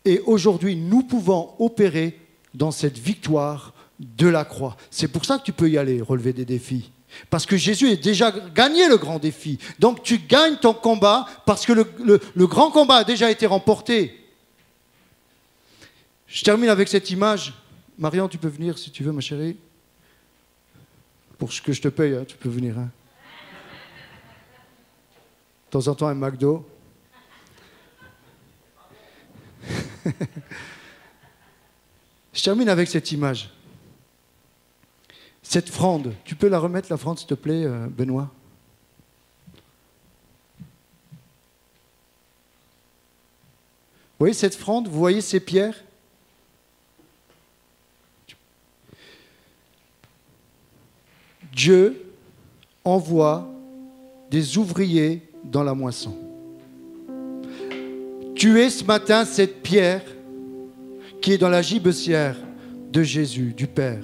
Et aujourd'hui, nous pouvons opérer dans cette victoire de la croix. C'est pour ça que tu peux y aller, relever des défis. Parce que Jésus a déjà gagné le grand défi. Donc tu gagnes ton combat parce que le grand combat a déjà été remporté. Je termine avec cette image. Marion, tu peux venir si tu veux, ma chérie. Pour ce que je te paye, hein, tu peux venir. Hein. De temps en temps, un McDo. Je termine avec cette image. Cette fronde. Tu peux la remettre, la fronde, s'il te plaît, Benoît? Vous voyez cette fronde? Vous voyez ces pierres? Dieu envoie des ouvriers dans la moisson. Tu es ce matin cette pierre qui est dans la gibecière de Jésus, du Père.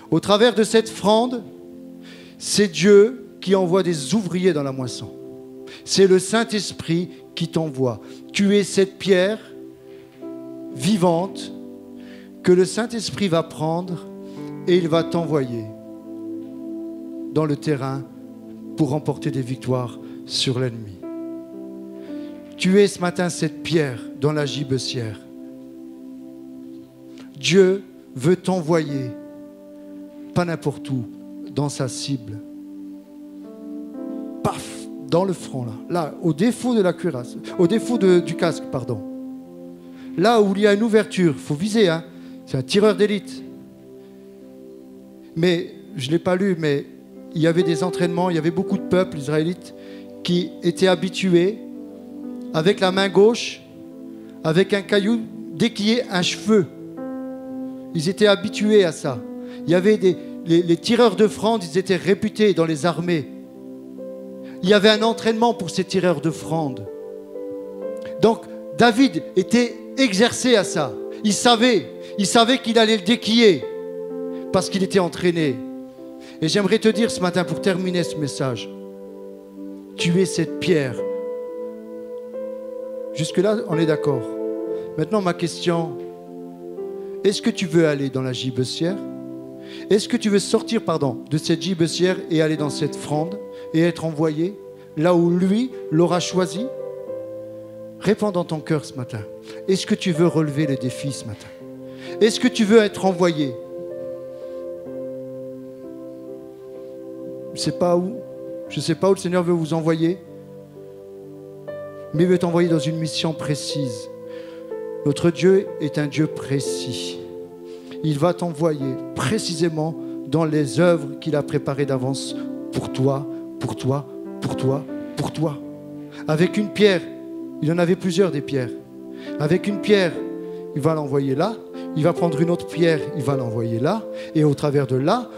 Au travers de cette fronde, c'est Dieu qui envoie des ouvriers dans la moisson. C'est le Saint-Esprit qui t'envoie. Tu es cette pierre vivante que le Saint-Esprit va prendre et il va t'envoyer dans le terrain pour remporter des victoires sur l'ennemi. Tu es ce matin cette pierre dans la gibecière. Dieu veut t'envoyer, pas n'importe où, dans sa cible. Paf, dans le front, là, au défaut de la cuirasse, au défaut du casque, pardon. Là où il y a une ouverture, il faut viser, hein. C'est un tireur d'élite. Mais, je ne l'ai pas lu, mais il y avait des entraînements, il y avait beaucoup de peuples israélites qui étaient habitués, avec la main gauche, avec un caillou, dès qu'il y ait un cheveu. Ils étaient habitués à ça. Il y avait les tireurs de fronde, ils étaient réputés dans les armées. Il y avait un entraînement pour ces tireurs de fronde. Donc, David était exercé à ça. Il savait qu'il allait le déquiller parce qu'il était entraîné. Et j'aimerais te dire ce matin, pour terminer ce message, tu es cette pierre. Jusque-là, on est d'accord. Maintenant, ma question, est-ce que tu veux aller dans la gibecière? Est-ce que tu veux sortir, de cette gibecière et aller dans cette fronde et être envoyé là où lui l'aura choisi? Réponds dans ton cœur ce matin. Est-ce que tu veux relever le défi ce matin? Est-ce que tu veux être envoyé? Je ne sais pas où le Seigneur veut vous envoyer, mais il veut t'envoyer dans une mission précise. Notre Dieu est un Dieu précis. Il va t'envoyer précisément dans les œuvres qu'il a préparées d'avance pour toi, pour toi, pour toi, pour toi. Avec une pierre Il en avait plusieurs des pierres. Avec une pierre, il va l'envoyer là. Il va prendre une autre pierre, il va l'envoyer là. Et au travers de là,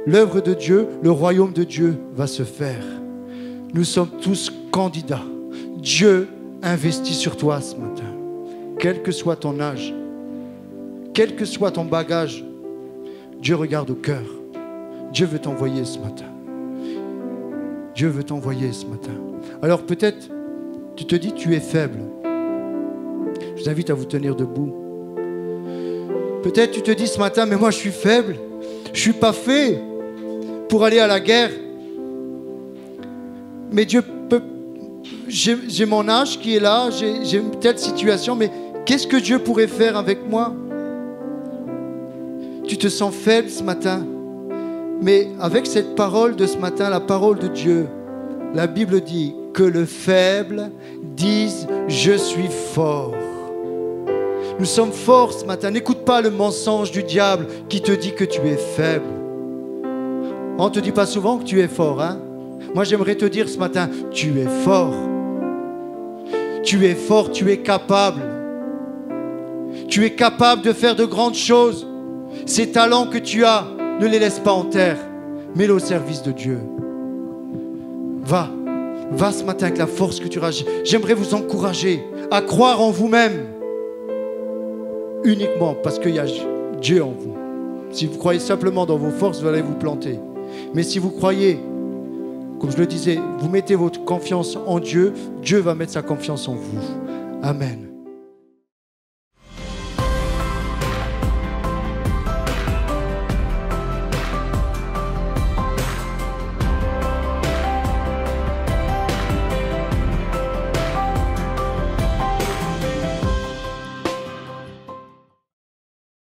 l'œuvre de Dieu, le royaume de Dieu va se faire. Nous sommes tous candidats. Dieu investit sur toi ce matin. Quel que soit ton âge, quel que soit ton bagage, Dieu regarde au cœur. Dieu veut t'envoyer ce matin. Dieu veut t'envoyer ce matin. Alors peut-être, tu te dis tu es faible. Je vous invite à vous tenir debout. Peut-être tu te dis ce matin, mais moi je suis faible. Je ne suis pas fait pour aller à la guerre. Mais Dieu peut... J'ai mon âge qui est là, j'ai une telle situation, mais qu'est-ce que Dieu pourrait faire avec moi? Tu te sens faible ce matin. Mais avec cette parole de ce matin, la parole de Dieu, la Bible dit que le faible dise « Je suis fort ». Nous sommes forts ce matin. N'écoute pas le mensonge du diable qui te dit que tu es faible. On ne te dit pas souvent que tu es fort, hein? Moi, j'aimerais te dire ce matin, tu es fort. Tu es fort, tu es capable. Tu es capable de faire de grandes choses. Ces talents que tu as, ne les laisse pas en terre. Mets-les au service de Dieu. Va ce matin avec la force que tu as. J'aimerais vous encourager à croire en vous-même. Uniquement parce qu'il y a Dieu en vous. Si vous croyez simplement dans vos forces, vous allez vous planter. Mais si vous croyez, comme je le disais, vous mettez votre confiance en Dieu, Dieu va mettre sa confiance en vous. Amen.